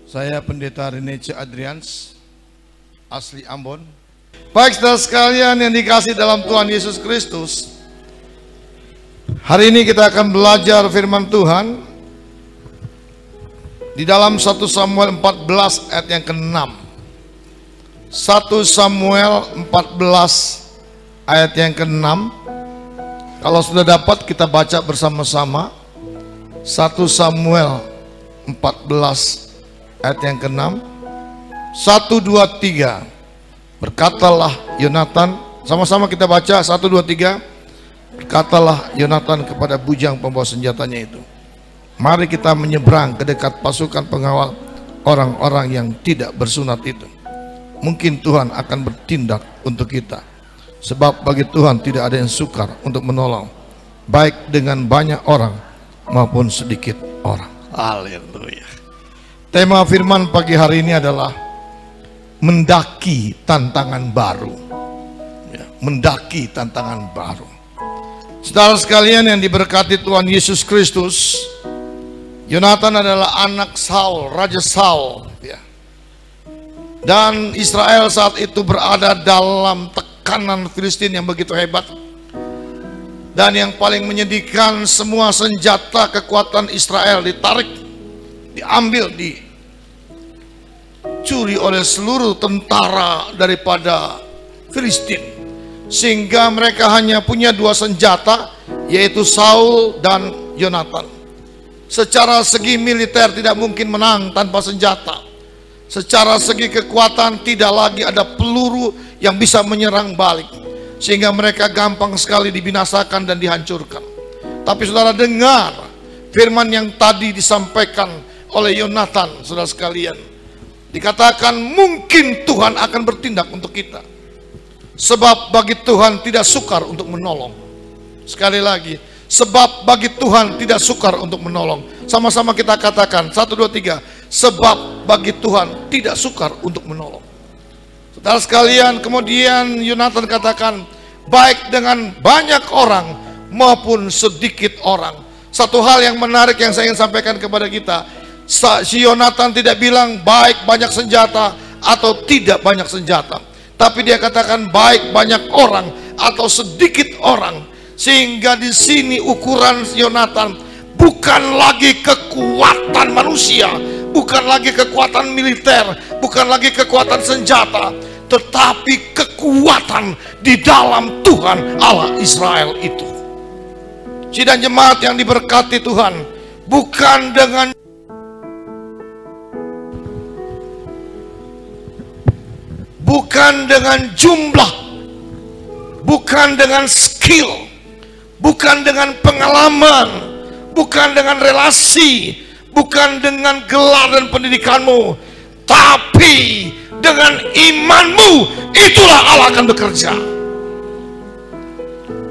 Saya Pendeta Rene C. Adrians, asli Ambon. Baik saudara sekalian yang dikasih dalam Tuhan Yesus Kristus, hari ini kita akan belajar firman Tuhan di dalam 1 Samuel 14 ayat yang ke-6. 1 Samuel 14 ayat yang ke-6. Kalau sudah dapat kita baca bersama-sama. 1 Samuel 14 ayat yang ke-6. 1, 2, 3. Berkatalah Yonatan, sama-sama kita baca 1, 2, 3. Berkatalah Yonatan kepada bujang pembawa senjatanya itu, mari kita menyeberang ke dekat pasukan pengawal orang-orang yang tidak bersunat itu. Mungkin Tuhan akan bertindak untuk kita, sebab bagi Tuhan tidak ada yang sukar untuk menolong, baik dengan banyak orang maupun sedikit orang. Haleluya. Tema firman pagi hari ini adalah mendaki tantangan baru. Mendaki tantangan baru. Saudara sekalian yang diberkati Tuhan Yesus Kristus, Yonatan adalah anak Saul, Raja Saul, dan Israel saat itu berada dalam tekanan Filistin yang begitu hebat. Dan yang paling menyedihkan, semua senjata kekuatan Israel ditarik, diambil, dicuri oleh seluruh tentara daripada Filistin, sehingga mereka hanya punya dua senjata, yaitu Saul dan Yonatan. Secara segi militer tidak mungkin menang tanpa senjata. Secara segi kekuatan tidak lagi ada peluru yang bisa menyerang balik, sehingga mereka gampang sekali dibinasakan dan dihancurkan. Tapi saudara dengar firman yang tadi disampaikan oleh Yonatan, saudara sekalian. Dikatakan mungkin Tuhan akan bertindak untuk kita, sebab bagi Tuhan tidak sukar untuk menolong. Sekali lagi, sebab bagi Tuhan tidak sukar untuk menolong. Sama-sama kita katakan 1, 2, 3. Sebab bagi Tuhan tidak sukar untuk menolong. Saudara sekalian, kemudian Yonatan katakan, baik dengan banyak orang maupun sedikit orang. Satu hal yang menarik yang saya ingin sampaikan kepada kita, si Yonatan tidak bilang baik banyak senjata atau tidak banyak senjata, tapi dia katakan baik banyak orang atau sedikit orang. Sehingga di sini ukuran Yonatan bukan lagi kekuatan manusia, bukan lagi kekuatan militer, bukan lagi kekuatan senjata, tetapi kekuatan di dalam Tuhan Allah Israel itu. Sidang jemaat yang diberkati Tuhan, bukan dengan jumlah, bukan dengan skill, bukan dengan pengalaman, bukan dengan relasi, bukan dengan gelar dan pendidikanmu, tapi dengan imanmu, itulah Allah akan bekerja.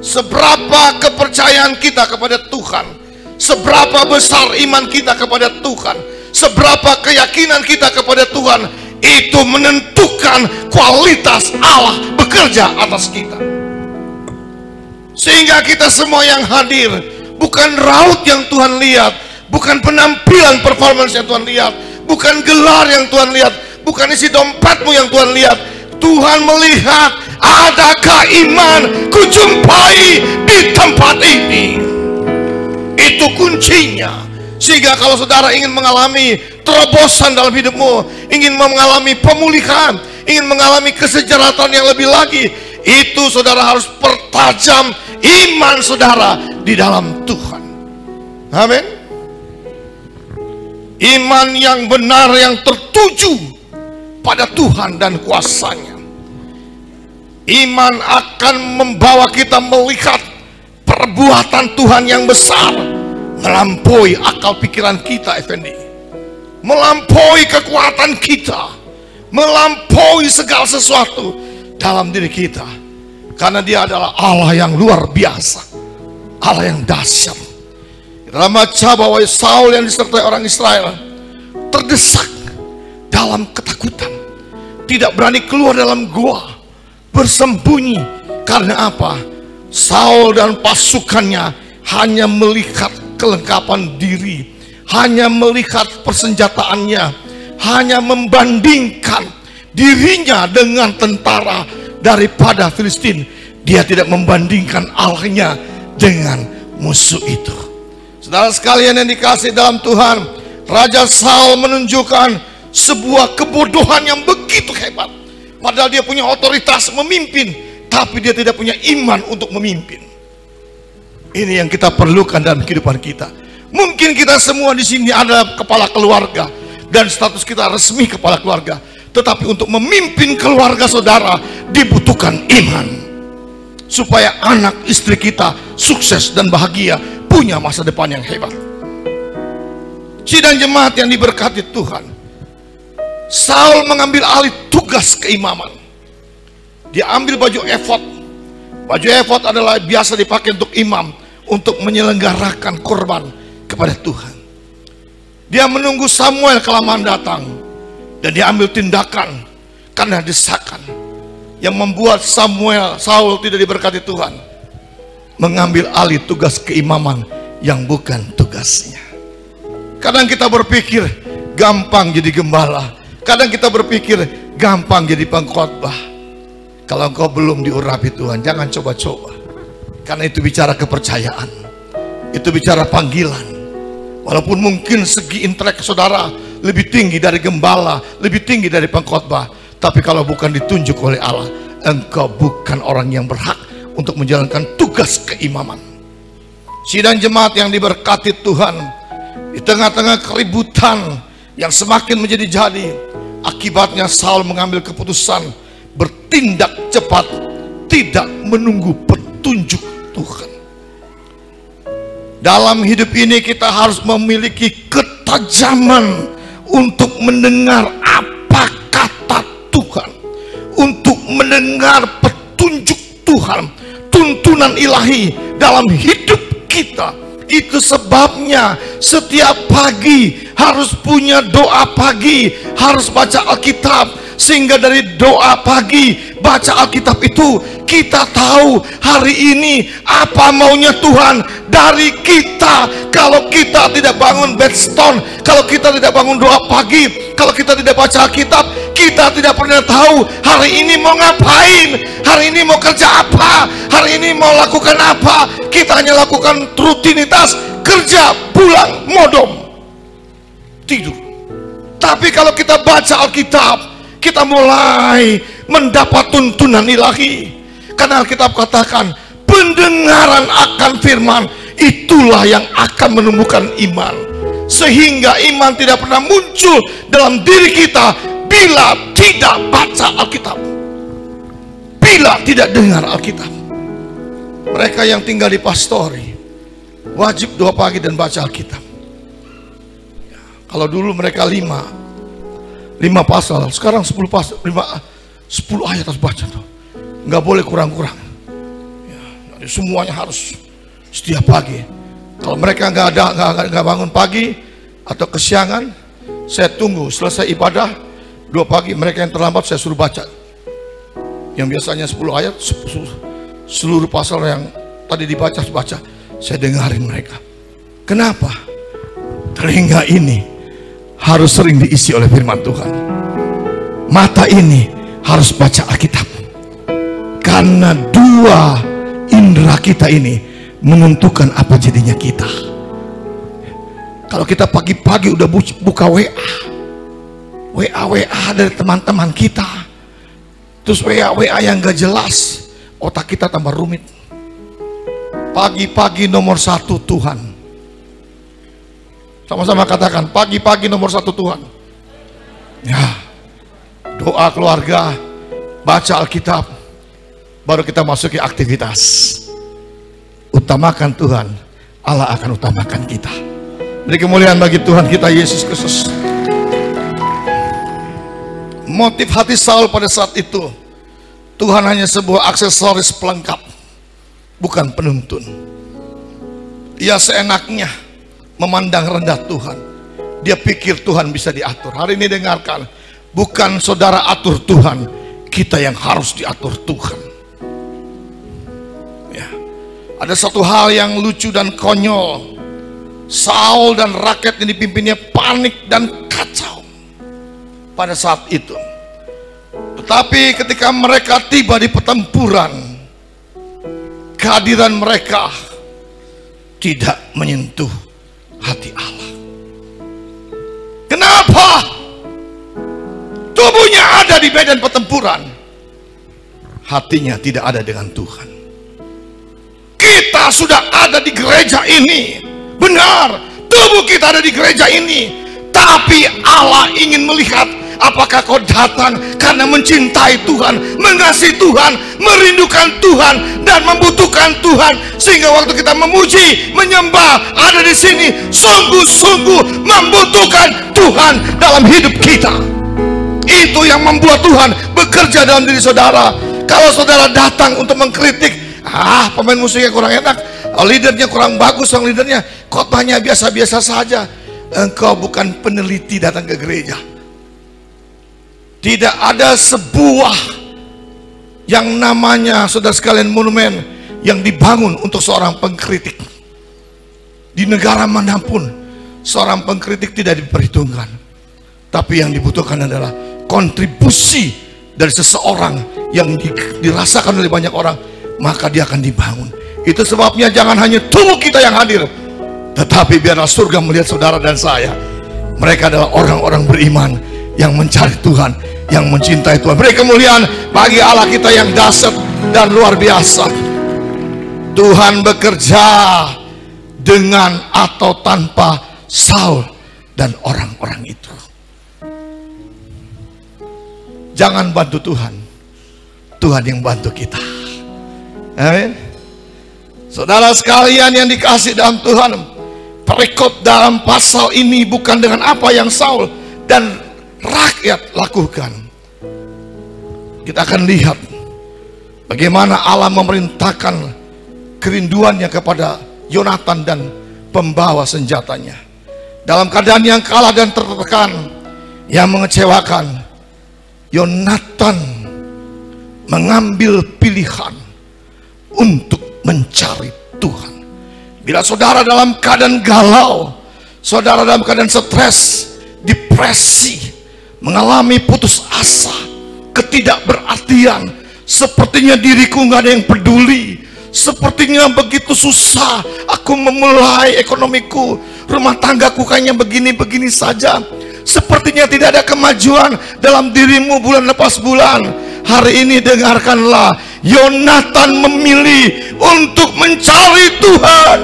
Seberapa kepercayaan kita kepada Tuhan, seberapa besar iman kita kepada Tuhan, seberapa keyakinan kita kepada Tuhan, itu menentukan kualitas Allah bekerja atas kita. Sehingga kita semua yang hadir, bukan raut yang Tuhan lihat, bukan penampilan performance yang Tuhan lihat, bukan gelar yang Tuhan lihat, bukan isi dompetmu yang Tuhan lihat. Tuhan melihat adakah iman kujumpai di tempat ini. Itu kuncinya. Sehingga kalau saudara ingin mengalami terobosan dalam hidupmu, ingin mengalami pemulihan, ingin mengalami kesejahteraan yang lebih lagi, itu saudara harus pertajam iman saudara di dalam Tuhan. Amin. Iman yang benar, yang tertuju pada Tuhan dan kuasanya. Iman akan membawa kita melihat perbuatan Tuhan yang besar, melampaui akal pikiran kita, Effendi, melampaui kekuatan kita, melampaui segala sesuatu dalam diri kita. Karena dia adalah Allah yang luar biasa, Allah yang dahsyat. Kita baca bahwa Saul yang disertai orang Israel terdesak dalam ketakutan, tidak berani keluar dalam gua, bersembunyi. Karena apa? Saul dan pasukannya hanya melihat kelengkapan diri, hanya melihat persenjataannya, hanya membandingkan dirinya dengan tentara daripada Filistin. Dia tidak membandingkan Allahnya dengan musuh itu. Saudara sekalian yang dikasih dalam Tuhan, Raja Saul menunjukkan sebuah kebodohan yang begitu hebat. Padahal dia punya otoritas memimpin, tapi dia tidak punya iman untuk memimpin. Ini yang kita perlukan dalam kehidupan kita. Mungkin kita semua di sini adalah kepala keluarga dan status kita resmi kepala keluarga, tetapi untuk memimpin keluarga saudara dibutuhkan iman, supaya anak istri kita sukses dan bahagia, punya masa depan yang hebat. Sidang jemaat yang diberkati Tuhan, Saul mengambil alih tugas keimaman. Dia ambil baju efod. Baju efod adalah biasa dipakai untuk imam, untuk menyelenggarakan korban kepada Tuhan. Dia menunggu Samuel kelamaan datang, dan dia ambil tindakan karena desakan yang membuat Saul tidak diberkati Tuhan, mengambil alih tugas keimaman yang bukan tugasnya. Kadang kita berpikir gampang jadi gembala, kadang kita berpikir gampang jadi pengkhotbah. Kalau engkau belum diurapi Tuhan, jangan coba-coba, karena itu bicara kepercayaan, itu bicara panggilan. Walaupun mungkin segi intelek saudara lebih tinggi dari gembala, lebih tinggi dari pengkhotbah, tapi kalau bukan ditunjuk oleh Allah, engkau bukan orang yang berhak untuk menjalankan tugas keimaman. Sidang jemaat yang diberkati Tuhan, di tengah-tengah keributan yang semakin menjadi-jadi, akibatnya Saul mengambil keputusan bertindak cepat, tidak menunggu petunjuk Tuhan. Dalam hidup ini kita harus memiliki ketajaman untuk mendengar apa kata Tuhan, untuk mendengar petunjuk Tuhan, tuntunan ilahi dalam hidup kita. Itu sebabnya setiap pagi harus punya doa pagi, harus baca Alkitab, sehingga dari doa pagi, baca Alkitab itu kita tahu hari ini apa maunya Tuhan dari kita. Kalau kita tidak bangun bedstone, kalau kita tidak bangun doa pagi, kalau kita tidak baca Alkitab, kita tidak pernah tahu hari ini mau ngapain, hari ini mau kerja apa, hari ini mau lakukan apa. Kita hanya lakukan rutinitas, kerja, pulang, modom, tidur. Tapi kalau kita baca Alkitab, kita mulai mendapat tuntunan ilahi. Karena Alkitab katakan, pendengaran akan firman itulah yang akan menumbuhkan iman. Sehingga iman tidak pernah muncul dalam diri kita bila tidak baca Alkitab, bila tidak dengar Alkitab. Mereka yang tinggal di pastori wajib doa pagi dan baca Alkitab. Kalau dulu mereka 5 pasal, sekarang 10 pasal, 10 ayat harus baca tuh. Nggak boleh kurang-kurang. Ya, jadi semuanya harus setiap pagi. Kalau mereka nggak bangun pagi atau kesiangan, saya tunggu selesai ibadah 2 pagi. Mereka yang terlambat saya suruh baca. Yang biasanya 10 ayat, seluruh pasal yang tadi dibaca, saya dengarin mereka. Kenapa? Telinga ini harus sering diisi oleh firman Tuhan. Mata ini harus baca Alkitab. Karena 2 indera kita ini menentukan apa jadinya kita. Kalau kita pagi-pagi udah buka WA dari teman-teman kita, terus WA yang gak jelas, otak kita tambah rumit. Pagi-pagi nomor 1 Tuhan. Sama-sama katakan, pagi-pagi nomor 1 Tuhan. Ya, doa keluarga, baca Alkitab, baru kita masuki aktivitas. Utamakan Tuhan, Allah akan utamakan kita. Beri kemuliaan bagi Tuhan kita Yesus Kristus. Motif hati Saul pada saat itu, Tuhan hanya sebuah aksesoris pelengkap, bukan penuntun. Ia seenaknya memandang rendah Tuhan. Dia pikir Tuhan bisa diatur. Hari ini dengarkan, bukan saudara atur Tuhan, kita yang harus diatur Tuhan. Ya. Ada satu hal yang lucu dan konyol. Saul dan rakyat yang dipimpinnya panik dan kacau. pada saat itu. Tetapi ketika mereka tiba di pertempuran, kehadiran mereka tidak menyentuh hati Allah. Kenapa? Tubuhnya ada di medan pertempuran, hatinya tidak ada dengan Tuhan. Kita sudah ada di gereja ini, benar, tubuh kita ada di gereja ini, tapi Allah ingin melihat apakah kau datang karena mencintai Tuhan, mengasihi Tuhan, merindukan Tuhan, dan membutuhkan Tuhan, sehingga waktu kita memuji, menyembah, ada di sini sungguh-sungguh membutuhkan Tuhan dalam hidup kita. Itu yang membuat Tuhan bekerja dalam diri saudara. Kalau saudara datang untuk mengkritik, pemain musiknya kurang enak, leadernya kurang bagus, leadernya khotbahnya biasa-biasa saja, engkau bukan peneliti datang ke gereja. Tidak ada sebuah yang namanya, saudara sekalian, monumen yang dibangun untuk seorang pengkritik. Di negara manapun seorang pengkritik tidak diperhitungkan, tapi yang dibutuhkan adalah kontribusi dari seseorang yang dirasakan oleh banyak orang, maka dia akan dibangun. Itu sebabnya jangan hanya tubuh kita yang hadir, tetapi biarlah surga melihat saudara dan saya. Mereka adalah orang-orang beriman yang mencari Tuhan, yang mencintai Tuhan. Beri kemuliaan bagi Allah kita yang dahsyat dan luar biasa. Tuhan bekerja dengan atau tanpa Saul dan orang-orang itu. Jangan bantu Tuhan, Tuhan yang bantu kita. Amin. Saudara sekalian yang dikasih dalam Tuhan, perikop dalam pasal ini bukan dengan apa yang Saul dan rakyat lakukan. Kita akan lihat bagaimana Allah memerintahkan kerinduannya kepada Yonatan dan pembawa senjatanya. Dalam keadaan yang kalah dan tertekan, yang mengecewakan, Yonatan mengambil pilihan untuk mencari Tuhan. Bila saudara dalam keadaan galau, saudara dalam keadaan stres, depresi, mengalami putus asa, ketidakberartian, sepertinya diriku nggak ada yang peduli, sepertinya begitu susah aku memulai ekonomiku, rumah tanggaku kayaknya begini-begini saja, sepertinya tidak ada kemajuan dalam dirimu bulan lepas bulan. Hari ini dengarkanlah, Yonatan memilih untuk mencari Tuhan.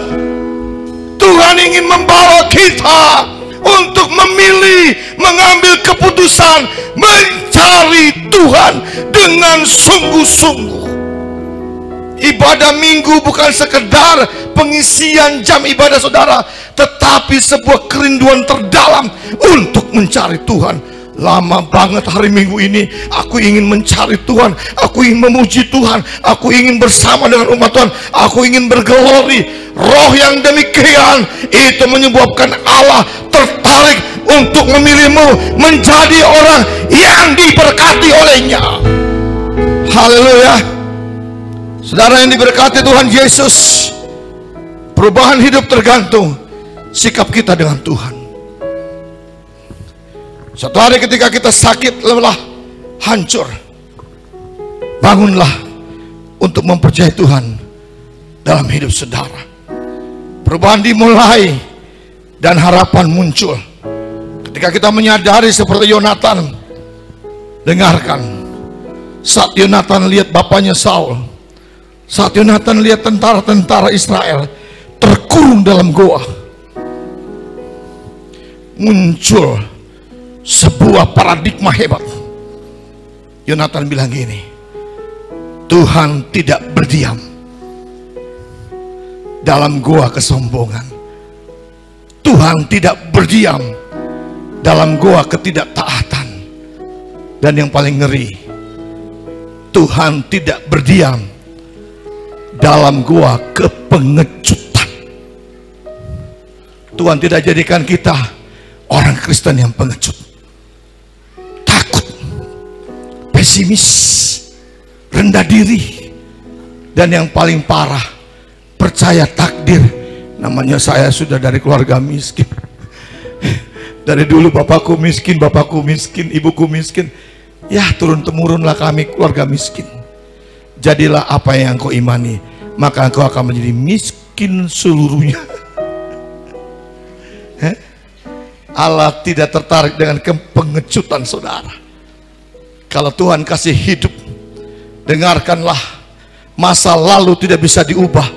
Tuhan ingin membawa kita untuk memilih, mengambil keputusan mencari Tuhan dengan sungguh-sungguh. Ibadah minggu bukan sekedar pengisian jam ibadah saudara, tetapi sebuah kerinduan terdalam untuk mencari Tuhan. Lama banget hari Minggu ini aku ingin mencari Tuhan, aku ingin memuji Tuhan, aku ingin bersama dengan umat Tuhan, aku ingin bergelori. Roh yang demikian itu menyebabkan Allah tertarik untuk memilihmu menjadi orang yang diberkati olehnya. Haleluya. Saudara yang diberkati Tuhan Yesus, perubahan hidup tergantung sikap kita dengan Tuhan. Suatu hari ketika kita sakit, lelah, hancur, bangunlah untuk mempercayai Tuhan dalam hidup saudara. Perubahan dimulai dan harapan muncul ketika kita menyadari seperti Yonatan. Dengarkan, saat Yonatan lihat bapaknya Saul, saat Yonatan lihat tentara-tentara Israel terkurung dalam goa, muncul sebuah paradigma hebat. Yonatan bilang gini, Tuhan tidak berdiam dalam goa kesombongan. Tuhan tidak berdiam dalam goa ketidaktaatan. Dan yang paling ngeri, Tuhan tidak berdiam dalam goa kepengecutan. Tuhan tidak jadikan kita orang Kristen yang pengecut, takut, pesimis, rendah diri, dan yang paling parah, percaya takdir. Namanya saya sudah dari keluarga miskin, Dari dulu bapakku miskin, ibuku miskin. Ya turun-temurunlah kami keluarga miskin. Jadilah apa yang kau imani, maka engkau akan menjadi miskin seluruhnya. Allah tidak tertarik dengan pengecutan saudara. Kalau Tuhan kasih hidup, dengarkanlah, masa lalu tidak bisa diubah,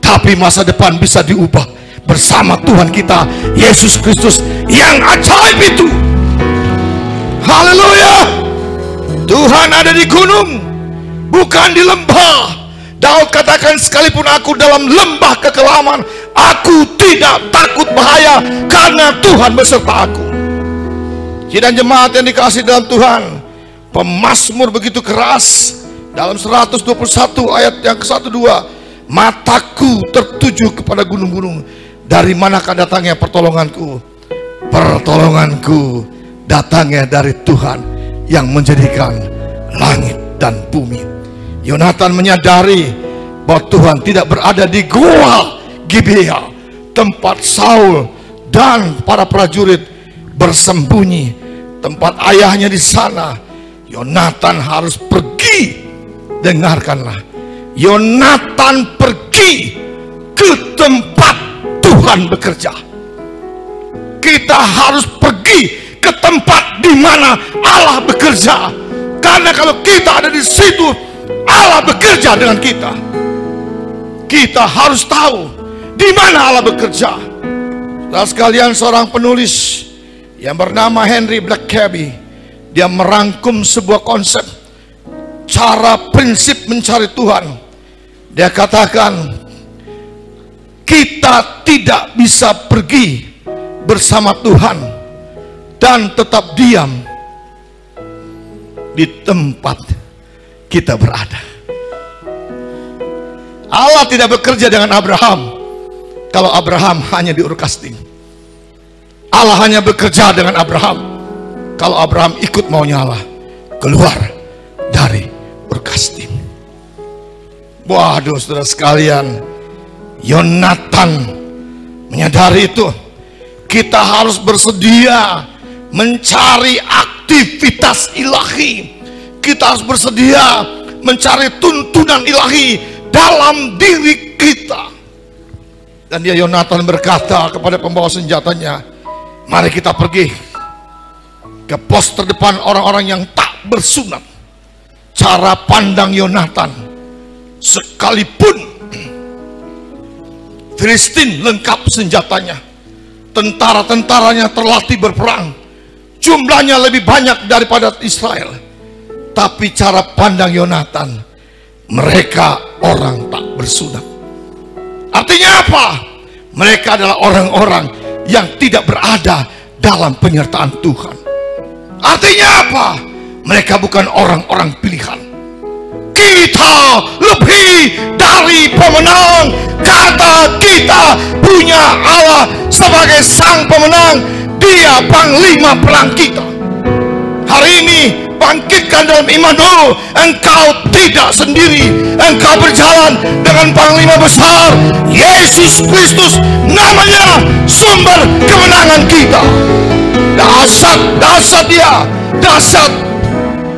tapi masa depan bisa diubah bersama Tuhan kita Yesus Kristus yang ajaib itu. Haleluya. Tuhan ada di gunung, bukan di lembah. Daud katakan, sekalipun aku dalam lembah kekelaman, aku tidak takut bahaya, karena Tuhan beserta aku. Sidang jemaat yang dikasihi dalam Tuhan, pemazmur begitu keras dalam 121 ayat yang ke-1-2, mataku tertuju kepada gunung-gunung, dari manakah datangnya pertolonganku? Pertolonganku datangnya dari Tuhan yang menjadikan langit dan bumi. Yonatan menyadari bahwa Tuhan tidak berada di gua Gibea, tempat Saul dan para prajurit bersembunyi, tempat ayahnya di sana. Yonatan harus pergi. Dengarkanlah, Yonatan pergi ke tempat Tuhan bekerja. Kita harus pergi ke tempat di mana Allah bekerja, karena kalau kita ada di situ, Allah bekerja dengan kita. Kita harus tahu di mana Allah bekerja. Saudara sekalian, seorang penulis yang bernama Henry Blackaby, dia merangkum sebuah konsep cara prinsip mencari Tuhan. Dia katakan, kita tidak bisa pergi bersama Tuhan dan tetap diam di tempat kita berada. Allah tidak bekerja dengan Abraham kalau Abraham hanya di Ur Kasdim. Allah hanya bekerja dengan Abraham kalau Abraham ikut maunya Allah, keluar dari Ur Kasdim. Waduh, saudara sekalian, Yonatan menyadari itu. Kita harus bersedia mencari aktivitas ilahi. Kita harus bersedia mencari tuntunan ilahi dalam diri kita. Dan dia, Yonatan, berkata kepada pembawa senjatanya, mari kita pergi ke pos terdepan orang-orang yang tak bersunat. Cara pandang Yonatan, sekalipun Filistin lengkap senjatanya, tentara-tentaranya terlatih berperang, jumlahnya lebih banyak daripada Israel, tapi cara pandang Yonatan, mereka orang tak bersunat. Artinya apa? Mereka adalah orang-orang yang tidak berada dalam penyertaan Tuhan. Artinya apa? Mereka bukan orang-orang pilihan. Kita lebih dari pemenang, kata kita punya Allah sebagai sang pemenang. Dia panglima perang kita. Hari ini bangkitkan dalam imanmu, engkau tidak sendiri, engkau berjalan dengan panglima besar, Yesus Kristus. Namanya sumber kemenangan kita. Dahsyat dia, dahsyat.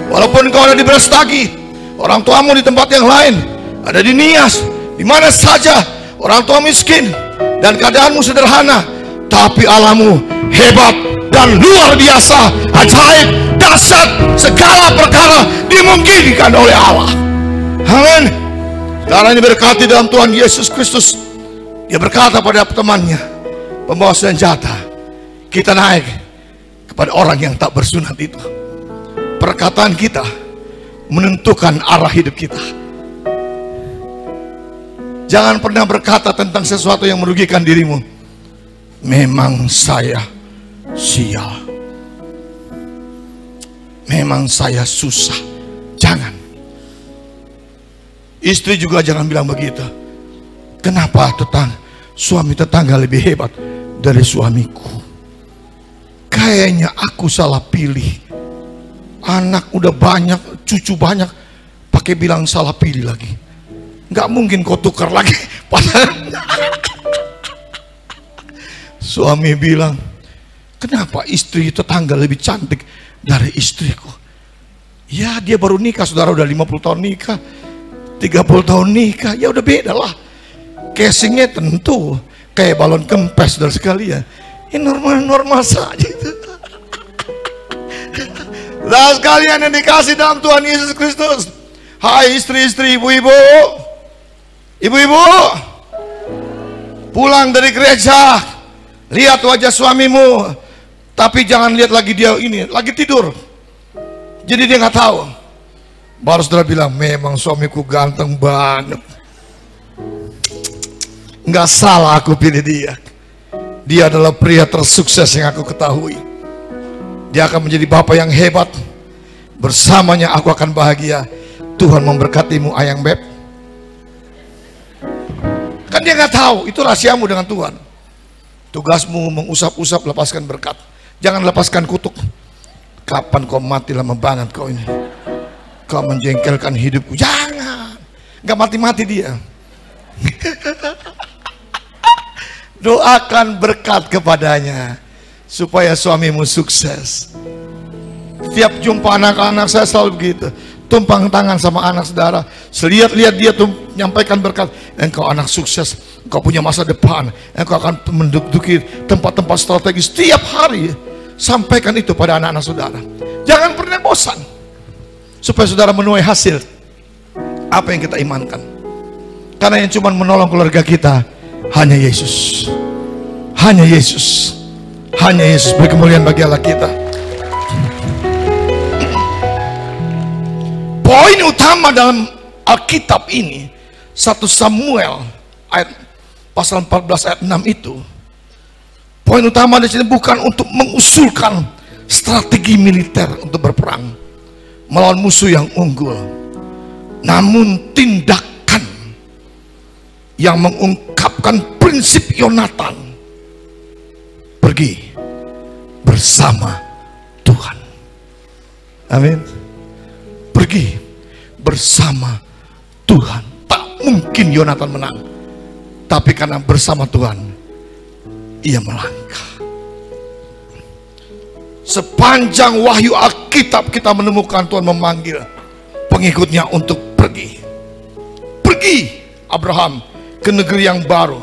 Walaupun kau ada di Brastagi, orang tuamu di tempat yang lain, ada di Nias, di mana saja, orang tua miskin dan keadaanmu sederhana, tapi Allahmu hebat dan luar biasa, ajaib, dahsyat. Segala perkara dimungkinkan oleh Allah. Amin. Sekarang ini berkati dalam Tuhan Yesus Kristus. Dia berkata pada temannya, pembawa senjata, kita naik kepada orang yang tak bersunat itu. Perkataan kita menentukan arah hidup kita. Jangan pernah berkata tentang sesuatu yang merugikan dirimu, memang saya sial, memang saya susah. Jangan. Istri juga jangan bilang begitu. Kenapa suami tetangga lebih hebat dari suamiku? Kayaknya aku salah pilih. Anak udah banyak, cucu banyak, pakai bilang salah pilih lagi. Nggak mungkin kau tukar lagi. Padahal suami bilang, kenapa istri tetangga lebih cantik dari istriku? Ya dia baru nikah, saudara, udah 50 tahun nikah, 30 tahun nikah, ya udah beda lah. Casingnya tentu kayak balon kempes dan sekalian. Ini normal-normal saja itu. Nah sekalian yang dikasih dalam Tuhan Yesus Kristus, hai istri-istri, ibu-ibu, ibu-ibu, pulang dari gereja, lihat wajah suamimu, tapi jangan lihat lagi dia ini lagi tidur, jadi dia nggak tahu. Baru saudara bilang, memang suamiku ganteng banget, nggak salah aku pilih dia. Dia adalah pria tersukses yang aku ketahui. Dia akan menjadi bapak yang hebat. Bersamanya aku akan bahagia. Tuhan memberkatimu ayang beb. Kan dia nggak tahu, itu rahasiamu dengan Tuhan. Tugasmu mengusap-usap, lepaskan berkat. Jangan lepaskan kutuk. Kapan kau mati lama banget kau ini. Kau menjengkelkan hidupku. Jangan. Nggak mati-mati dia. Doakan berkat kepadanya supaya suamimu sukses. Setiap jumpa anak-anak saya selalu begitu, tumpang tangan sama anak saudara, selihat-lihat dia tuh menyampaikan berkat. Engkau anak sukses, engkau punya masa depan, engkau akan menduduki tempat-tempat strategis. Setiap hari sampaikan itu pada anak-anak saudara. Jangan pernah bosan, supaya saudara menuai hasil apa yang kita imankan. Karena yang cuma menolong keluarga kita hanya Yesus. Hanya Yesus. Hanya Yesus. Beri kemuliaan bagi Allah kita. Poin utama dalam Alkitab ini, 1 Samuel ayat pasal 14 ayat 6 itu, poin utama di sini bukan untuk mengusulkan strategi militer untuk berperang melawan musuh yang unggul, namun tindakan yang mengungkapkan prinsip Yonatan, pergi bersama Tuhan. Amin. Pergi bersama Tuhan. Tak mungkin Yonatan menang, tapi karena bersama Tuhan ia melangkah. Sepanjang wahyu Alkitab kita menemukan Tuhan memanggil pengikutnya untuk pergi. Pergi Abraham ke negeri yang baru.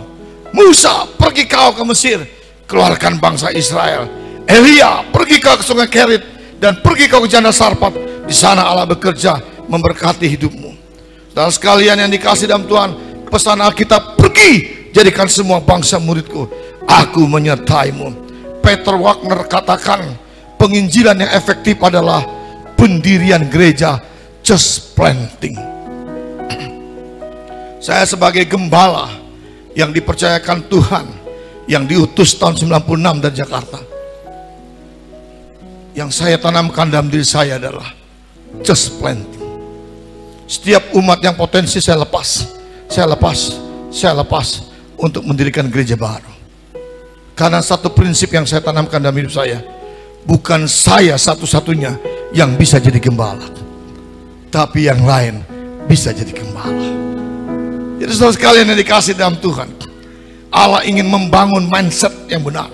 Musa, pergi kau ke Mesir, keluarkan bangsa Israel. Elia, pergi kau ke sungai Kerit dan pergi kau ke Janda Sarpat. Di sana Allah bekerja memberkati hidupmu. Dan sekalian yang dikasih dalam Tuhan, pesan Alkitab, pergi jadikan semua bangsa muridku, aku menyertaimu. Peter Wagner katakan, penginjilan yang efektif adalah pendirian gereja, just planting. Saya sebagai gembala yang dipercayakan Tuhan, yang diutus tahun 96 dari Jakarta, yang saya tanamkan dalam diri saya adalah just planting. Setiap umat yang potensi saya lepas untuk mendirikan gereja baru. Karena satu prinsip yang saya tanamkan dalam hidup saya, bukan saya satu-satunya yang bisa jadi gembala, tapi yang lain bisa jadi gembala. Jadi saudara sekalian yang dikasih dalam Tuhan, Allah ingin membangun mindset yang benar.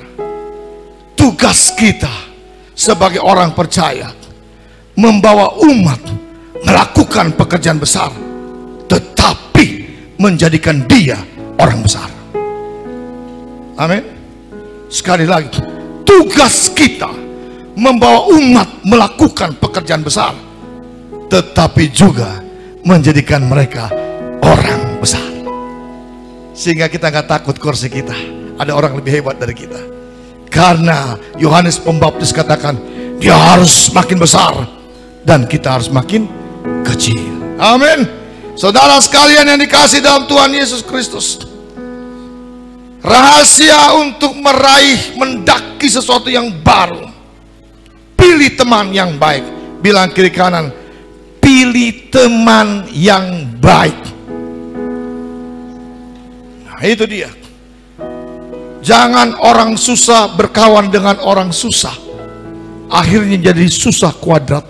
Tugas kita sebagai orang percaya membawa umat melakukan pekerjaan besar, tetapi menjadikan dia orang besar. Amin. Sekali lagi, tugas kita membawa umat melakukan pekerjaan besar, tetapi juga menjadikan mereka orang besar. Sehingga kita nggak takut kursi kita, ada orang lebih hebat dari kita. Karena Yohanes Pembaptis katakan, dia harus makin besar dan kita harus makin kecil. Amin. Saudara sekalian yang dikasih dalam Tuhan Yesus Kristus, rahasia untuk meraih, mendaki sesuatu yang baru, pilih teman yang baik. Bilang kiri kanan, pilih teman yang baik. Nah itu dia. Jangan orang susah berkawan dengan orang susah, akhirnya jadi susah kuadrat.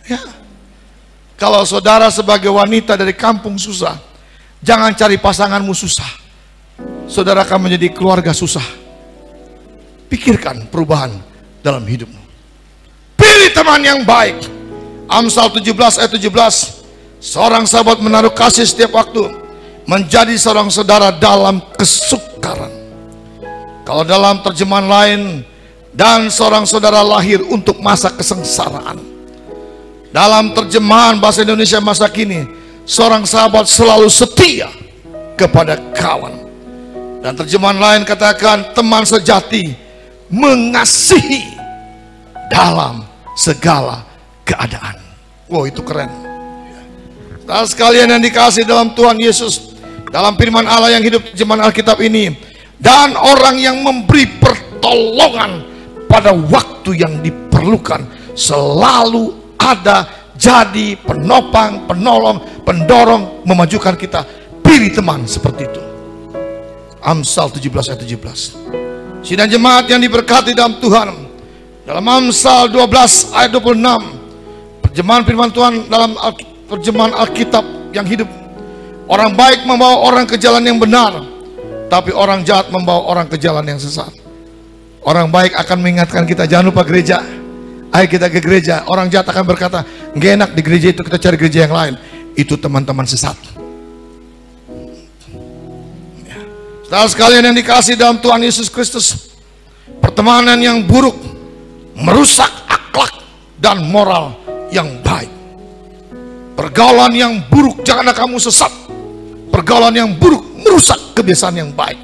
Ya. Kalau saudara sebagai wanita dari kampung susah, jangan cari pasanganmu susah. Saudara akan menjadi keluarga susah. pikirkan perubahan dalam hidupmu. Pilih teman yang baik. Amsal 17 ayat 17. Seorang sahabat menaruh kasih setiap waktu, menjadi seorang saudara dalam kesukaran. Kalau dalam terjemahan lain, dan seorang saudara lahir untuk masa kesengsaraan. Dalam terjemahan bahasa Indonesia masa kini, seorang sahabat selalu setia kepada kawan. Dan terjemahan lain katakan, teman sejati mengasihi dalam segala keadaan. Wow, itu keren. Saudara sekalian yang dikasihi dalam Tuhan Yesus, dalam firman Allah yang hidup terjemahan Alkitab ini, dan orang yang memberi pertolongan pada waktu yang diperlukan selalu ada, jadi penopang, penolong, pendorong, memajukan kita. Pilih teman seperti itu. Amsal 17 ayat 17. Sidang jemaat yang diberkati dalam Tuhan, dalam Amsal 12 ayat 26, terjemahan firman Tuhan dalam terjemahan Alkitab yang hidup, orang baik membawa orang ke jalan yang benar, tapi orang jahat membawa orang ke jalan yang sesat. Orang baik akan mengingatkan kita, jangan lupa gereja, ayo kita ke gereja. Orang jahat akan berkata, nggak enak di gereja itu, kita cari gereja yang lain. Itu teman-teman sesat. Saudara sekalian yang dikasihi dalam Tuhan Yesus Kristus, pertemanan yang buruk merusak akhlak dan moral yang baik. Pergaulan yang buruk, janganlah kamu sesat. Pergaulan yang buruk merusak kebiasaan yang baik,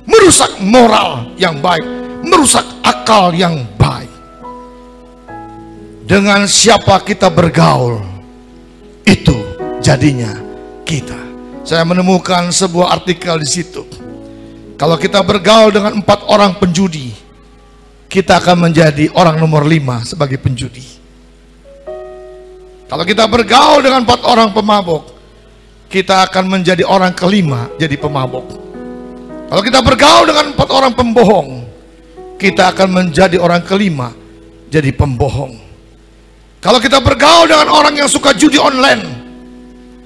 merusak moral yang baik, merusak akal yang baik. Dengan siapa kita bergaul, itu jadinya kita. Saya menemukan sebuah artikel di situ. Kalau kita bergaul dengan 4 orang penjudi, kita akan menjadi orang nomor 5 sebagai penjudi. Kalau kita bergaul dengan 4 orang pemabuk, kita akan menjadi orang kelima jadi pemabuk. Kalau kita bergaul dengan 4 orang pembohong, kita akan menjadi orang kelima jadi pembohong. Kalau kita bergaul dengan orang yang suka judi online,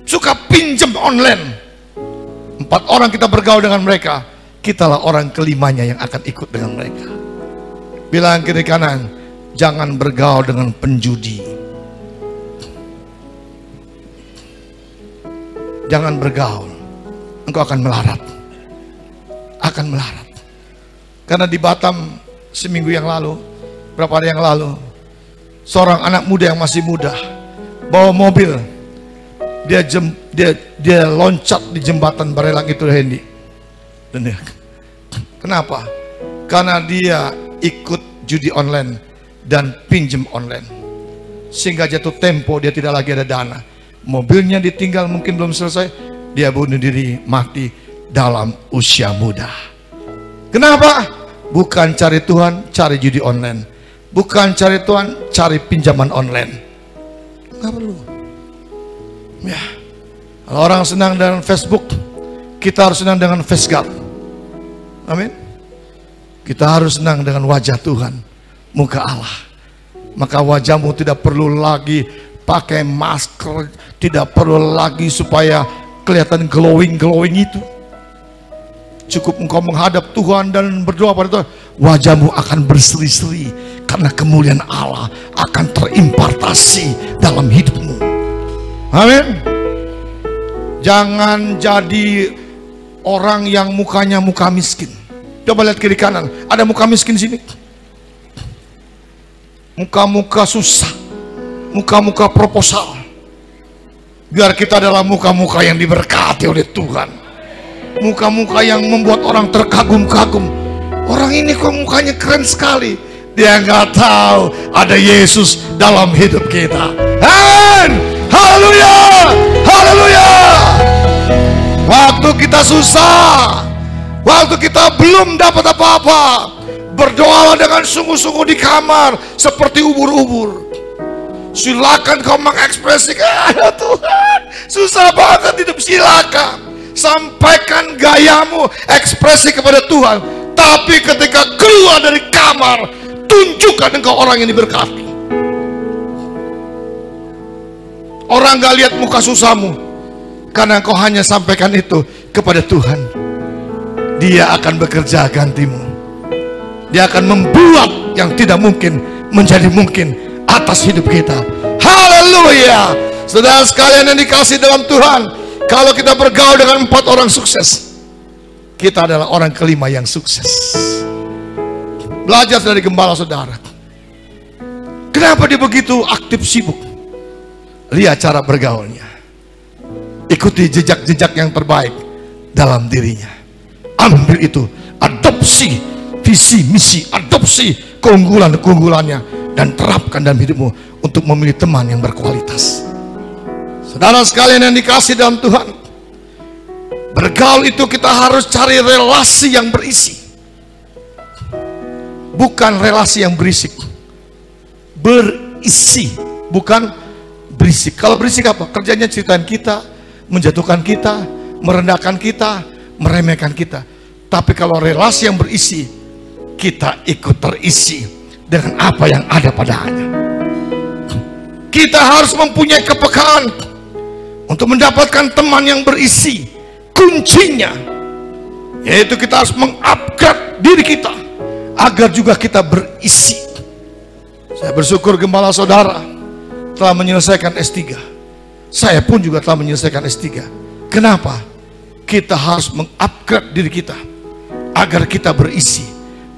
suka pinjam online, 4 orang kita bergaul dengan mereka, kitalah orang kelimanya yang akan ikut dengan mereka. Bilang kiri kanan, jangan bergaul dengan penjudi. Jangan bergaul, engkau akan melarat. Akan melarat. Karena di Batam seminggu yang lalu, berapa hari yang lalu, seorang anak muda yang masih muda bawa mobil, dia loncat di jembatan Barelang itu, Hendy. Dan kenapa? Karena dia ikut judi online dan pinjam online, sehingga jatuh tempo, dia tidak lagi ada dana. Mobilnya ditinggal, mungkin belum selesai, dia bunuh diri, mati dalam usia muda. Kenapa? Bukan cari Tuhan, cari judi online. Bukan cari Tuhan, cari pinjaman online. Nggak perlu. Ya, kalau orang senang dengan Facebook, kita harus senang dengan face God. Amin. Kita harus senang dengan wajah Tuhan, muka Allah. Maka wajahmu tidak perlu lagi pakai masker, tidak perlu lagi supaya kelihatan glowing itu. Cukup engkau menghadap Tuhan dan berdoa pada Tuhan, wajahmu akan berseri-seri karena kemuliaan Allah akan terimpartasi dalam hidupmu. Amin. Jangan jadi orang yang mukanya muka miskin. Coba lihat kiri kanan, ada muka miskin sini. Muka-muka susah, muka-muka proposal. Biar kita adalah muka-muka yang diberkati oleh Tuhan. Muka-muka yang membuat orang terkagum-kagum. Orang ini kok mukanya keren sekali. Dia nggak tahu ada Yesus dalam hidup kita. Amin. Haleluya. Haleluya. Waktu kita susah, waktu kita belum dapat apa-apa, berdoalah dengan sungguh-sungguh di kamar seperti ubur-ubur. Silakan kau mengekspresikan, ya Tuhan, susah banget hidup, silakan. Sampaikan gayamu, ekspresi kepada Tuhan. Tapi ketika keluar dari kamar, tunjukkan engkau orang yang diberkati. Orang gak lihat muka susahmu, karena engkau hanya sampaikan itu kepada Tuhan. Dia akan bekerja gantimu. Dia akan membuat yang tidak mungkin menjadi mungkin atas hidup kita. Haleluya. Saudara sekalian yang dikasih dalam Tuhan, kalau kita bergaul dengan 4 orang sukses, kita adalah orang kelima yang sukses. Belajar dari gembala saudara. Kenapa dia begitu aktif sibuk? Lihat cara bergaulnya. Ikuti jejak-jejak yang terbaik dalam dirinya. Ambil itu, adopsi visi misi, adopsi keunggulan-keunggulannya, dan terapkan dalam hidupmu untuk memilih teman yang berkualitas. Saudara sekalian yang dikasih dalam Tuhan, bergaul itu kita harus cari relasi yang berisi, bukan relasi yang berisik. Berisi, bukan berisik. Kalau berisik apa? Kerjanya ceritain kita, menjatuhkan kita, merendahkan kita, meremehkan kita. Tapi kalau relasi yang berisi, kita ikut terisi dengan apa yang ada padanya. Kita harus mempunyai kepekaan untuk mendapatkan teman yang berisi. Kuncinya yaitu kita harus mengupgrade diri kita agar juga kita berisi. Saya bersyukur gembala saudara telah menyelesaikan S3. Saya pun juga telah menyelesaikan S3. Kenapa? Kita harus mengupgrade diri kita agar kita berisi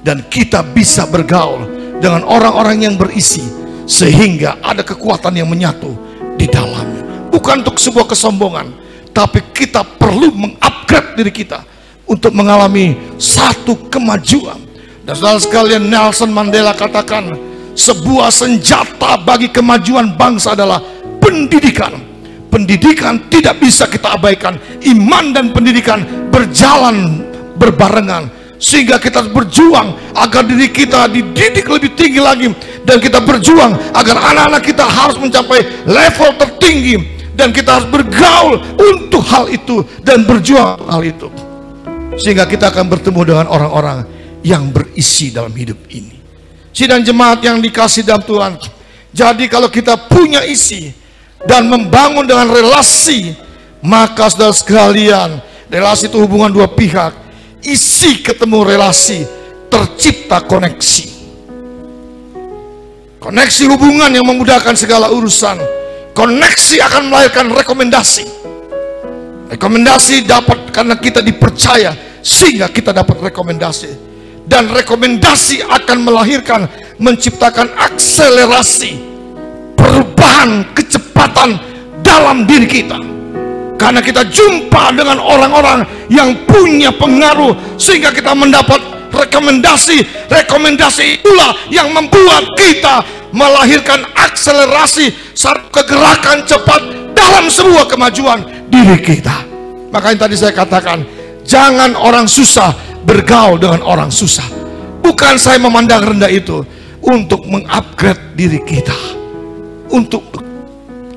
dan kita bisa bergaul dengan orang-orang yang berisi, sehingga ada kekuatan yang menyatu di dalamnya. Bukan untuk sebuah kesombongan, tapi kita perlu mengupgrade diri kita untuk mengalami satu kemajuan. Dan saudara sekalian, Nelson Mandela katakan, sebuah senjata bagi kemajuan bangsa adalah pendidikan. Pendidikan tidak bisa kita abaikan. Iman dan pendidikan berjalan berbarengan, sehingga kita berjuang agar diri kita dididik lebih tinggi lagi, dan kita berjuang agar anak-anak kita harus mencapai level tertinggi, dan kita harus bergaul untuk hal itu dan berjuang hal itu, sehingga kita akan bertemu dengan orang-orang yang berisi dalam hidup ini. Sidang jemaat yang dikasih dalam Tuhan, jadi kalau kita punya isi dan membangun dengan relasi, maka saudara sekalian, relasi itu hubungan dua pihak. Isi ketemu relasi, tercipta koneksi. Koneksi hubungan yang memudahkan segala urusan. Koneksi akan melahirkan rekomendasi. Rekomendasi dapat karena kita dipercaya, sehingga kita dapat rekomendasi. Dan rekomendasi akan melahirkan, menciptakan akselerasi, perubahan, kecepatan dalam diri kita. Karena kita jumpa dengan orang-orang yang punya pengaruh, sehingga kita mendapat rekomendasi. Rekomendasi itulah yang membuat kita melahirkan akselerasi, satu kegerakan cepat dalam sebuah kemajuan diri kita. Makanya tadi saya katakan, jangan orang susah bergaul dengan orang susah. Bukan saya memandang rendah itu, untuk mengupgrade diri kita, untuk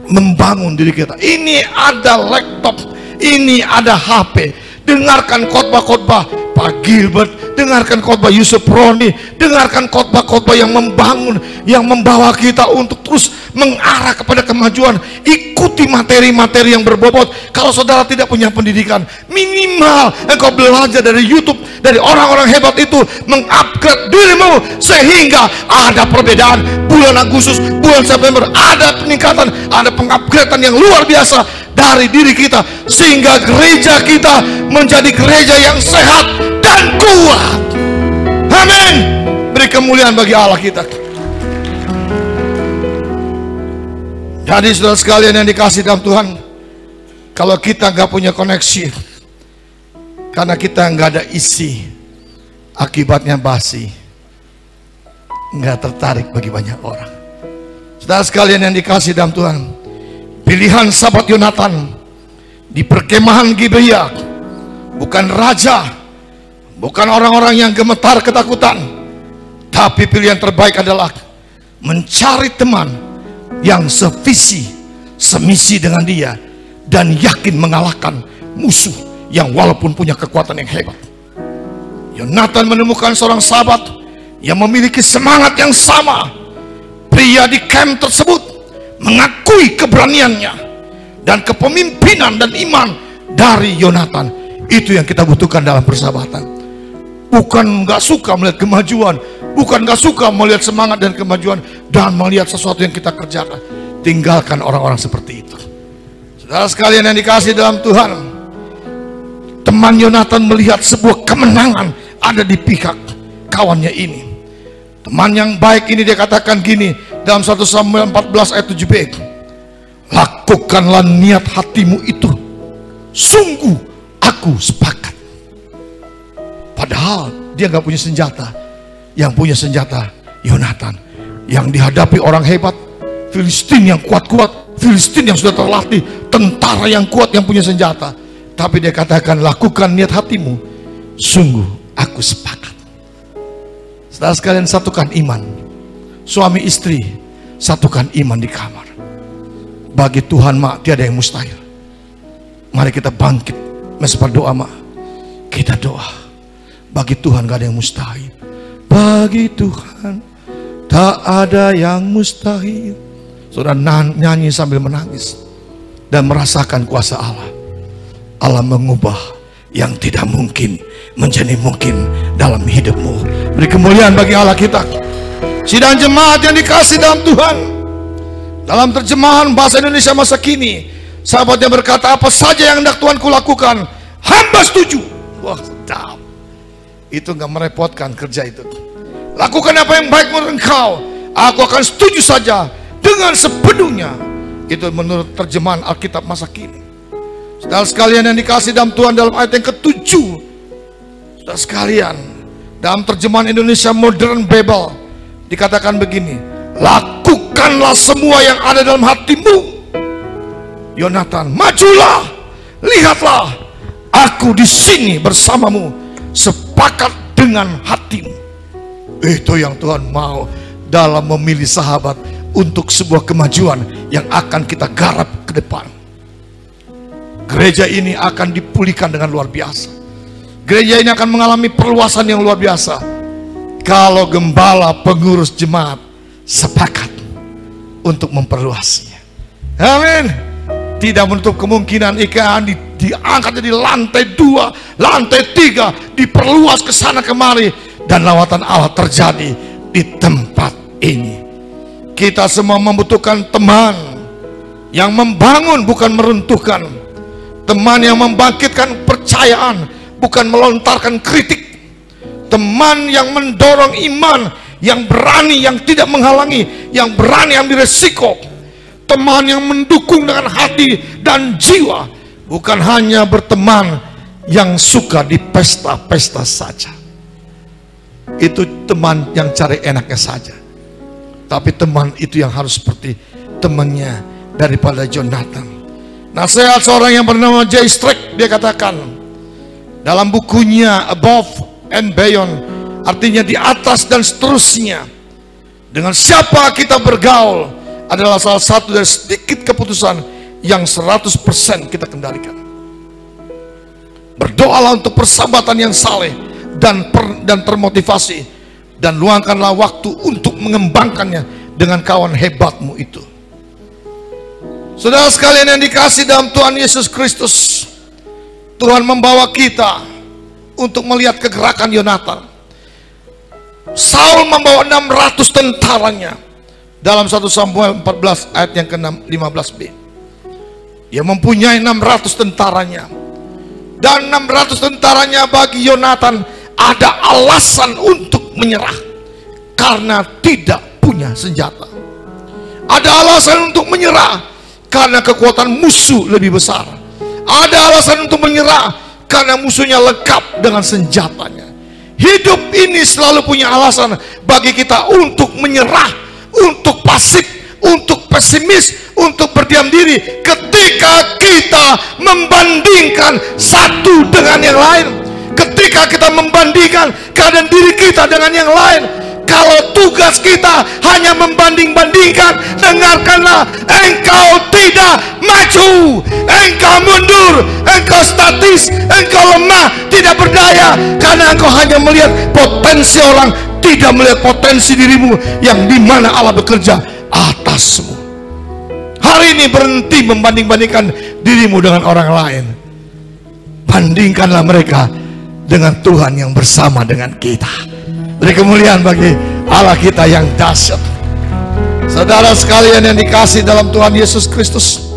membangun diri kita. Ini ada laptop, ini ada HP. Dengarkan khotbah-khotbah Pak Gilbert, dengarkan khotbah Yusuf Roni, dengarkan khotbah-khotbah yang membangun, yang membawa kita untuk terus mengarah kepada kemajuan. Ikuti materi-materi yang berbobot. Kalau saudara tidak punya pendidikan, minimal engkau belajar dari YouTube, dari orang-orang hebat itu, mengupgrade dirimu, sehingga ada perbedaan. Bulan Agustus, bulan September, ada peningkatan, ada pengupgradean yang luar biasa dari diri kita, sehingga gereja kita menjadi gereja yang sehat dan kuat. Amin. Beri kemuliaan bagi Allah kita. Jadi saudara sekalian yang dikasih dalam Tuhan, kalau kita nggak punya koneksi, karena kita nggak ada isi, akibatnya basi, nggak tertarik bagi banyak orang. Saudara sekalian yang dikasih dalam Tuhan, pilihan sahabat Yonatan di perkemahan Gibeah bukan raja, bukan orang-orang yang gemetar ketakutan, tapi pilihan terbaik adalah mencari teman yang sevisi, semisi dengan dia, dan yakin mengalahkan musuh yang walaupun punya kekuatan yang hebat. Yonatan menemukan seorang sahabat yang memiliki semangat yang sama. Pria di camp tersebut mengakui keberaniannya dan kepemimpinan dan iman dari Yonatan. Itu yang kita butuhkan dalam persahabatan. bukan nggak suka melihat kemajuan, bukan nggak suka melihat semangat dan kemajuan, dan melihat sesuatu yang kita kerjakan. Tinggalkan orang-orang seperti itu. Saudara sekalian yang dikasih dalam Tuhan, teman Yonatan melihat sebuah kemenangan ada di pihak kawannya ini. Teman yang baik ini dia katakan gini dalam 1 Samuel 14 ayat 7b, lakukanlah niat hatimu itu, sungguh aku sepakat. Padahal dia nggak punya senjata, yang punya senjata Yonatan, yang dihadapi orang hebat, Filistin yang kuat-kuat, Filistin yang sudah terlatih, tentara yang kuat yang punya senjata. Tapi dia katakan, lakukan niat hatimu, sungguh aku sepakat. Saudara sekalian, satukan iman. Suami istri, satukan iman di kamar. Bagi Tuhan mak tiada yang mustahil. Mari kita bangkit mesbah doa mak. Kita doa. Bagi Tuhan gak ada yang mustahil. Bagi Tuhan tak ada yang mustahil. Saudara nyanyi sambil menangis dan merasakan kuasa Allah. Allah mengubah yang tidak mungkin menjadi mungkin dalam hidupmu. Beri kemuliaan bagi Allah kita. Sidang jemaat yang dikasih dalam Tuhan, dalam terjemahan bahasa Indonesia masa kini, sahabatnya berkata, apa saja yang hendak Tuhan kulakukan, hamba setuju. Wah, sedap. Itu nggak merepotkan kerja itu. Lakukan apa yang baik menurut engkau, aku akan setuju saja dengan sepenuhnya. Itu menurut terjemahan Alkitab masa kini. Saudara sekalian yang dikasih dalam Tuhan, dalam ayat yang ke-7, saudara sekalian, dalam terjemahan Indonesia Modern Bible dikatakan begini, lakukanlah semua yang ada dalam hatimu. Yonatan, majulah, lihatlah, aku di sini bersamamu, sepakat dengan hatimu. Itu yang Tuhan mau dalam memilih sahabat untuk sebuah kemajuan yang akan kita garap ke depan. Gereja ini akan dipulihkan dengan luar biasa. Gereja ini akan mengalami perluasan yang luar biasa kalau gembala pengurus jemaat sepakat untuk memperluasnya. Amin. Tidak menutup kemungkinan IKN diangkat jadi lantai 2, lantai 3, diperluas ke sana kemari, dan lawatan Allah terjadi di tempat ini. Kita semua membutuhkan teman yang membangun bukan meruntuhkan, teman yang membangkitkan percayaan bukan melontarkan kritik, teman yang mendorong iman, yang berani, yang tidak menghalangi, yang berani ambil resiko, teman yang mendukung dengan hati dan jiwa, bukan hanya berteman yang suka di pesta-pesta saja. Itu teman yang cari enaknya saja. Tapi teman itu yang harus seperti temannya daripada Yonatan. Nasihat seorang yang bernama J. Streck, dia katakan dalam bukunya Above and Beyond, artinya di atas dan seterusnya, dengan siapa kita bergaul adalah salah satu dari sedikit keputusan yang 100% kita kendalikan. Berdoalah untuk persahabatan yang saleh dan termotivasi, dan luangkanlah waktu untuk mengembangkannya dengan kawan hebatmu itu. Saudara sekalian yang dikasih dalam Tuhan Yesus Kristus, Tuhan membawa kita untuk melihat kegerakan Yonatan. Saul membawa 600 tentaranya dalam 1 Samuel 14 ayat yang ke-15b. Dia mempunyai 600 tentaranya, dan 600 tentaranya bagi Yonatan ada alasan untuk menyerah karena tidak punya senjata. Ada alasan untuk menyerah karena kekuatan musuh lebih besar. Ada alasan untuk menyerah karena musuhnya lengkap dengan senjatanya. Hidup ini selalu punya alasan bagi kita untuk menyerah, untuk pasif, untuk pesimis, untuk berdiam diri ketika kita membandingkan satu dengan yang lain, ketika kita membandingkan keadaan diri kita dengan yang lain. Kalau tugas kita hanya membanding-bandingkan, dengarkanlah, engkau tidak maju, engkau mundur, engkau statis, engkau lemah, tidak berdaya, karena engkau hanya melihat potensi orang, tidak melihat potensi dirimu yang dimana Allah bekerja atasmu. Hari ini berhenti membanding-bandingkan dirimu dengan orang lain. Bandingkanlah mereka dengan Tuhan yang bersama dengan kita. Beri kemuliaan bagi Allah kita yang dahsyat. Saudara sekalian yang dikasih dalam Tuhan Yesus Kristus,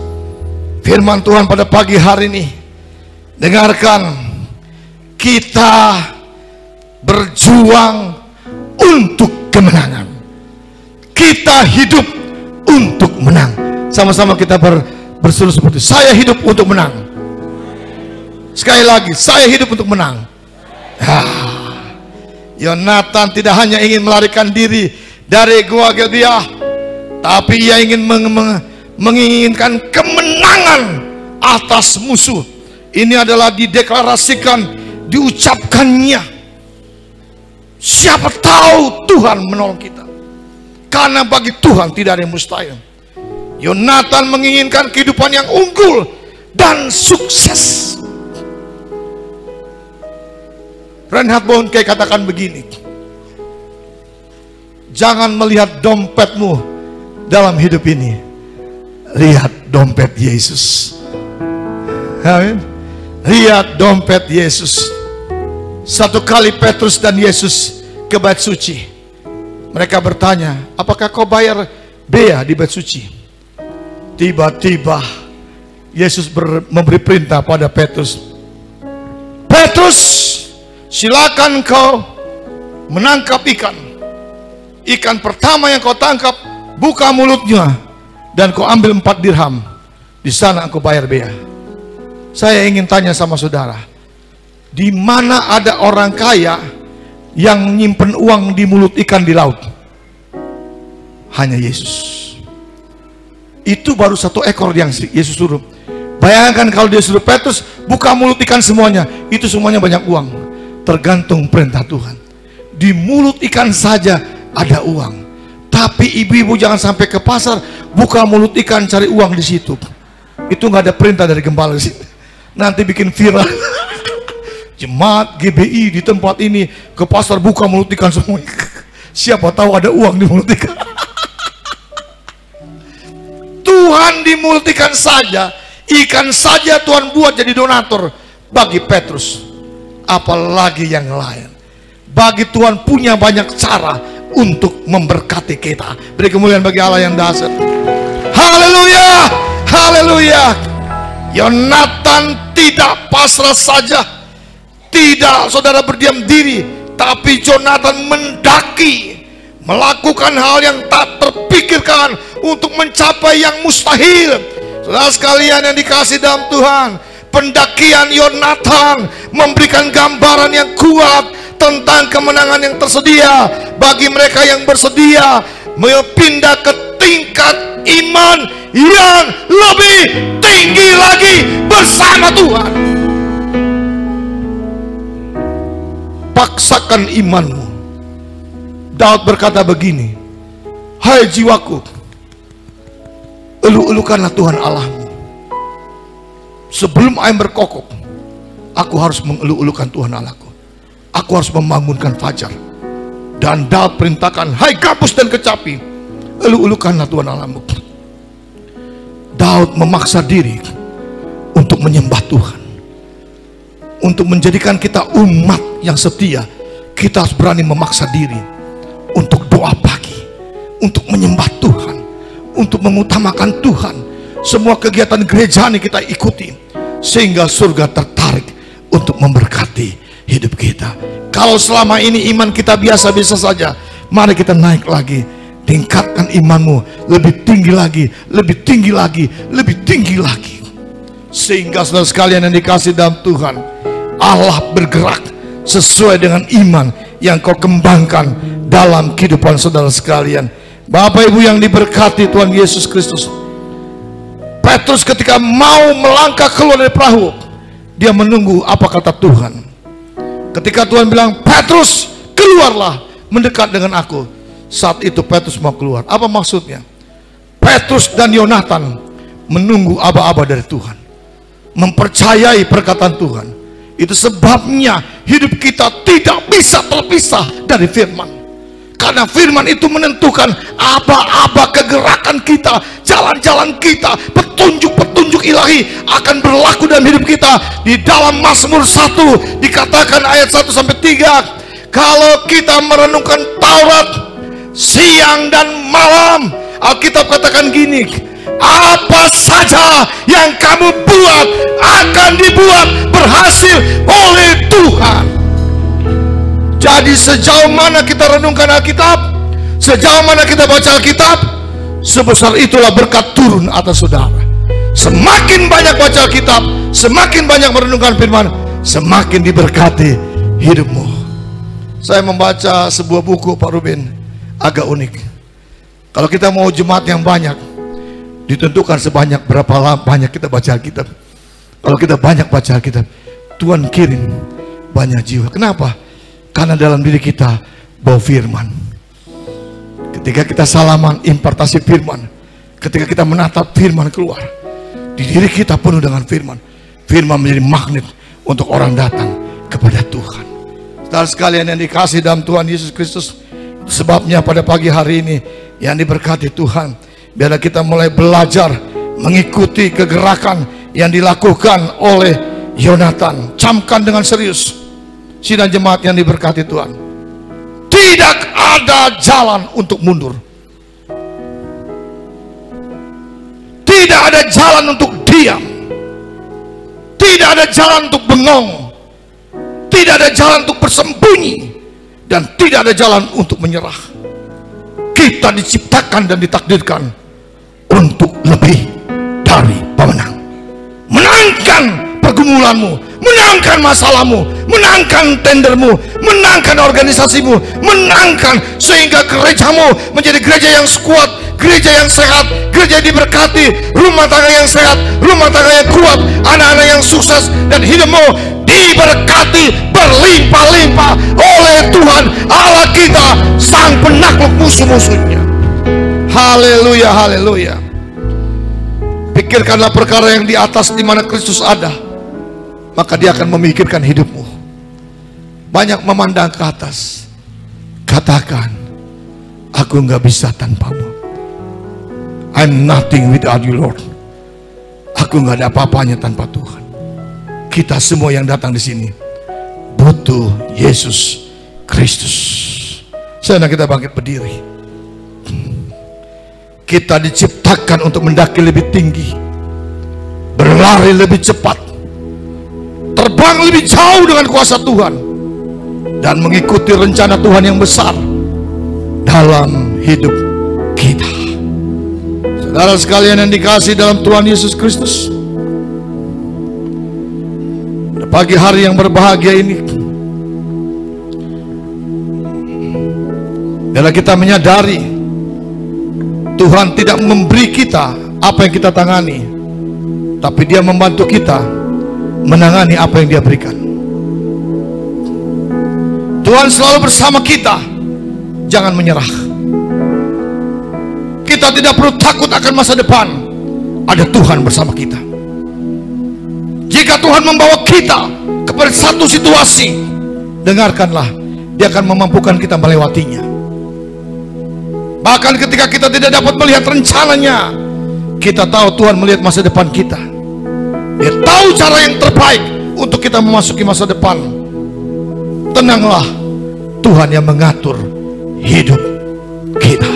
firman Tuhan pada pagi hari ini, dengarkan, kita berjuang untuk kemenangan. Kita hidup untuk menang. Sama-sama kita berseru seperti, saya hidup untuk menang. Sekali lagi, saya hidup untuk menang. Yonatan tidak hanya ingin melarikan diri dari gua Gibeah, tapi ia ingin menginginkan kemenangan atas musuh. Ini adalah dideklarasikan, diucapkannya. Siapa tahu Tuhan menolong kita, karena bagi Tuhan tidak ada yang mustahil. Yonatan menginginkan kehidupan yang unggul dan sukses. Reinhard Bonnke katakan begini, jangan melihat dompetmu dalam hidup ini, lihat dompet Yesus. Amin. Lihat dompet Yesus. Satu kali Petrus dan Yesus ke bait suci. Mereka bertanya, apakah kau bayar bea di bait suci? Tiba-tiba Yesus memberi perintah pada Petrus, Petrus, silakan kau menangkap ikan. Ikan pertama yang kau tangkap, buka mulutnya dan kau ambil 4 dirham. Di sana aku bayar bea. Saya ingin tanya sama saudara, di mana ada orang kaya yang nyimpen uang di mulut ikan di laut? Hanya Yesus. Itu baru 1 ekor yang Yesus suruh. Bayangkan kalau dia suruh Petrus buka mulut ikan semuanya, itu semuanya banyak uang. Tergantung perintah Tuhan. Di mulut ikan saja ada uang. Tapi ibu-ibu jangan sampai ke pasar buka mulut ikan cari uang di situ. Itu nggak ada perintah dari gembala di sini. Nanti bikin viral. Jemaat GBI di tempat ini ke pasar buka mulut ikan semua. Siapa tahu ada uang di mulut ikan. Tuhan di mulut ikan saja Tuhan buat jadi donatur bagi Petrus. Apalagi yang lain. Bagi Tuhan punya banyak cara untuk memberkati kita. Beri kemuliaan bagi Allah yang dahsyat. Haleluya, haleluya. Yonatan tidak pasrah saja, tidak saudara berdiam diri, tapi Yonatan mendaki, melakukan hal yang tak terpikirkan untuk mencapai yang mustahil. Saudara sekalian yang dikasih dalam Tuhan, pendakian Yonatan memberikan gambaran yang kuat tentang kemenangan yang tersedia bagi mereka yang bersedia pindah ke tingkat iman yang lebih tinggi lagi bersama Tuhan. Paksakan imanmu. Daud berkata begini, hai jiwaku, elu-elukanlah Tuhan Allahmu. Sebelum ayam berkokok, aku harus mengelu-elukan Tuhan Allahku. Aku harus membangunkan fajar. Dan Daud perintahkan, hai gabus dan kecapi, elu-elukanlah Tuhan Allahmu. Daud memaksa diri untuk menyembah Tuhan. Untuk menjadikan kita umat yang setia, kita harus berani memaksa diri untuk doa pagi, untuk menyembah Tuhan, untuk mengutamakan Tuhan. Semua kegiatan gereja ini kita ikuti, sehingga surga tertarik untuk memberkati hidup kita. Kalau selama ini iman kita biasa-biasa saja, mari kita naik lagi. Tingkatkan imanmu lebih tinggi lagi, lebih tinggi lagi, lebih tinggi lagi. Sehingga saudara sekalian yang dikasih dalam Tuhan, Allah bergerak sesuai dengan iman yang kau kembangkan dalam kehidupan saudara sekalian. Bapak Ibu yang diberkati Tuhan Yesus Kristus, Petrus ketika mau melangkah keluar dari perahu, dia menunggu apa kata Tuhan. Ketika Tuhan bilang, Petrus keluarlah, mendekat dengan aku. Saat itu Petrus mau keluar. Apa maksudnya? Petrus dan Yonatan menunggu aba-aba dari Tuhan, mempercayai perkataan Tuhan. Itu sebabnya hidup kita tidak bisa terpisah dari firman. Karena firman itu menentukan aba-aba kegerakan kita, jalan-jalan kita, petunjuk-petunjuk kutuk ilahi akan berlaku dalam hidup kita. Di dalam Mazmur 1 dikatakan ayat 1-3, kalau kita merenungkan Taurat siang dan malam, Alkitab katakan gini, apa saja yang kamu buat akan dibuat berhasil oleh Tuhan. Jadi sejauh mana kita renungkan Alkitab, sejauh mana kita baca Alkitab, sebesar itulah berkat turun atas saudara. Semakin banyak baca Alkitab, semakin banyak merenungkan firman, semakin diberkati hidupmu. Saya membaca sebuah buku, Pak Ruben, agak unik. Kalau kita mau jemaat yang banyak, ditentukan sebanyak berapa banyak kita baca Alkitab. Kalau kita banyak baca Alkitab, Tuhan kirim banyak jiwa. Kenapa? Karena dalam diri kita bau firman. Ketika kita salaman, impartasi firman. Ketika kita menatap firman keluar, di diri kita penuh dengan firman. Firman menjadi magnet untuk orang datang kepada Tuhan. Saudara sekalian yang dikasih dalam Tuhan Yesus Kristus, sebabnya pada pagi hari ini yang diberkati Tuhan, biarlah kita mulai belajar mengikuti kegerakan yang dilakukan oleh Yonatan. Camkan dengan serius, sidang jemaat yang diberkati Tuhan, tidak ada jalan untuk mundur, tidak ada jalan untuk diam, tidak ada jalan untuk bengong, tidak ada jalan untuk bersembunyi, dan tidak ada jalan untuk menyerah. Kita diciptakan dan ditakdirkan untuk lebih dari pemenang. Menangkan pergumulanmu, menangkan masalahmu, menangkan tendermu, menangkan organisasimu, menangkan sehingga gerejamu menjadi gereja yang kuat, gereja yang sehat, gereja yang diberkati, rumah tangga yang sehat, rumah tangga yang kuat, anak-anak yang sukses, dan hidupmu diberkati berlimpah-limpah oleh Tuhan Allah kita, sang penakluk musuh-musuhnya. Haleluya, haleluya. Pikirkanlah perkara yang di atas, di mana Kristus ada, maka dia akan memikirkan hidupmu. Banyak memandang ke atas. Katakan, aku nggak bisa tanpamu. I'm nothing without you, Lord. Aku nggak ada apa-apanya tanpa Tuhan. Kita semua yang datang di sini butuh Yesus Kristus. Saya nak kita bangkit berdiri. Kita diciptakan untuk mendaki lebih tinggi, berlari lebih cepat, terbang lebih jauh dengan kuasa Tuhan, dan mengikuti rencana Tuhan yang besar dalam hidup kita. Saudara sekalian yang dikasihi dalam Tuhan Yesus Kristus, pada pagi hari yang berbahagia ini, biarlah kita menyadari Tuhan tidak memberi kita apa yang kita tangani, tapi dia membantu kita menangani apa yang dia berikan. Tuhan selalu bersama kita. Jangan menyerah. Kita tidak perlu takut akan masa depan. Ada Tuhan bersama kita. Jika Tuhan membawa kita kepada satu situasi, dengarkanlah, dia akan memampukan kita melewatinya. Bahkan ketika kita tidak dapat melihat rencananya, kita tahu Tuhan melihat masa depan kita. Dia tahu cara yang terbaik untuk kita memasuki masa depan. Tenanglah, Tuhan yang mengatur hidup kita.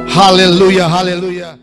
Haleluya, haleluya.